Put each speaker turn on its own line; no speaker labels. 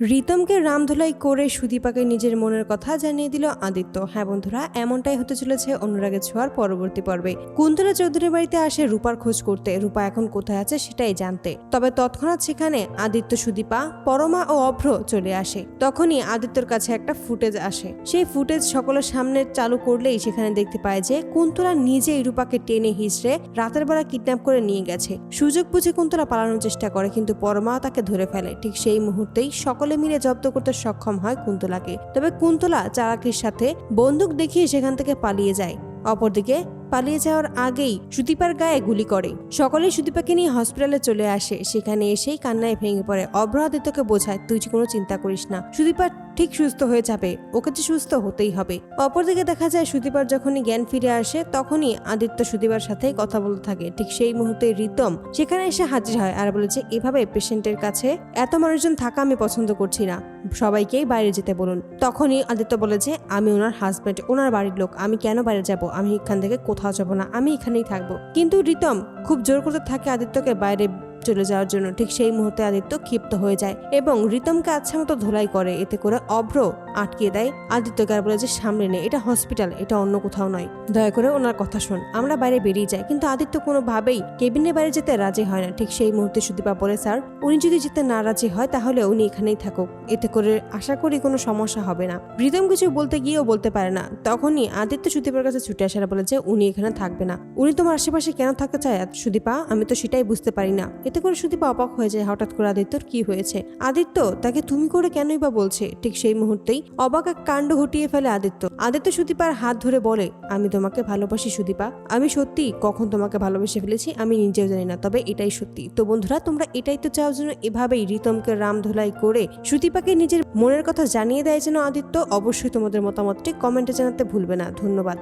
রিতমকে রামধুলাই করে সুদীপাকে নিজের মনের কথা জানিয়ে দিল আদিত্য। হ্যাঁ বন্ধুরা, এমনটাই হতে চলেছে অনুরাগের ছোঁয়ার পরবর্তী পর্বে। কুন্তলা চৌধুরীর বাড়িতে আসে রূপার খোঁজ করতে, রূপা এখন কোথায় আছে সেটাই জানতে। তবে তৎক্ষণাৎ সেখানে আদিত্য, সুদীপা, পরমা ও অভ্র চলে আসে। তখনই আদিত্যর কাছে একটা ফুটেজ আসে। সেই ফুটেজ সকলের সামনে চালু করলেই সেখানে দেখতে পায় যে কুন্তলা নিজেই রূপাকে টেনে হিঁচড়ে রাতের বেলা কিডন্যাপ করে নিয়ে গেছে। সুযোগ বুঝে কুন্তলা পালানোর চেষ্টা করে, কিন্তু পরমা তাকে ধরে ফেলে। ঠিক সেই মুহূর্তেই সকলে মিলে জব্দ করতে সক্ষম হয় কুন্তলাকে। তবে কুন্তলা চালাকির সাথে বন্দুক দেখিয়ে সেখান থেকে পালিয়ে যায়। অপরদিকে পালিয়ে যাওয়ার আগেই সুদীপার গায়ে গুলি করে। সকলেই সুদীপাকে নিয়ে হসপিটালে চলে আসে। সেখানে এসেই কান্নায় ভেঙে পড়ে। অভ্র আদিত্যকে বোঝায়, তুই কোনো চিন্তা করিস না, সুদীপা ঠিক সুস্থ হয়ে যাবে, ওকে যে সুস্থ হতেই হবে। অপরদিকে দেখা যায় সুদীপার যখনই জ্ঞান ফিরে আসে তখনই আদিত্য সুদীপার সাথেই কথা বলতে থাকে। ঠিক সেই মুহূর্তে রিতম সেখানে এসে হাজির হয় আর বলে যে এভাবে পেশেন্টের কাছে এত মানুষজন থাকা আমি পছন্দ করছি না, সবাইকেই বাইরে যেতে বলুন। তখনই আদিত্য বলে যে আমি ওনার হাজব্যান্ড, ওনার বাড়ির লোক, আমি কেন বাইরে যাব, আমি এখান থেকে কোথাও যাবো না, আমি এখানেই থাকবো। কিন্তু রিতম খুব জোর করতে থাকে আদিত্যকে বাইরে চলে যাওয়ার জন্য। ঠিক সেই মুহূর্তে আদিত্য ক্ষিপ্ত হয়ে যায় এবং রিতমকে আচ্ছা মতো ধোলাই করে। এতে করে অভ্র আটকে দেয় আদিত্যকে আর বলে যে সামনে নে, এটা হসপিটাল, এটা অন্য কোথাও নয়, দয়া করে ওনার কথা শোন, আমরা বাইরে বেরিয়ে যাই। কিন্তু আদিত্য কোনোভাবেই কেবিনে বাইরে যেতে রাজি হয় না। ঠিক সেই মুহূর্তে সুদীপা বলে, স্যার উনি যদি যেতে না রাজি হয় তাহলে উনি এখানেই থাকুক, এতে করে আশা করি কোনো সমস্যা হবে না। রিতম কিছু বলতে গিয়েও বলতে পারে না। তখনই আদিত্য সুদীপার কাছে ছুটে আসার বলে যে উনি এখানে থাকবে না, উনি তোমার আশেপাশে কেন থাকতে চায় সুদীপা, আমি তো সেটাই বুঝতে পারি না। এতে করে সুদীপা অবাক হয়ে যায়, হঠাৎ করে আদিত্যর কি হয়েছে, আদিত্য তাকে তুমি করে কেনই বা বলছে। ঠিক সেই মুহূর্তেই অবাক এক কাণ্ড ঘটিয়ে ফেলে আদিত্য। আদিত্য সুদীপার হাত ধরে বলে, আমি তোমাকে ভালোবাসি সুদীপা, আমি সত্যি কখন তোমাকে ভালোবেসে ফেলেছি আমি নিজেও জানি না, তবে এটাই সত্যি। তো বন্ধুরা, তোমরা এটাই তো চাও যেন এভাবেই রিতমকে রামধোলাই করে সুদীপাকে নিজের মনের কথা জানিয়ে দেয় যেন আদিত্য। অবশ্যই তোমাদের মতামতটি কমেন্টে জানাতে ভুলবে না। ধন্যবাদ।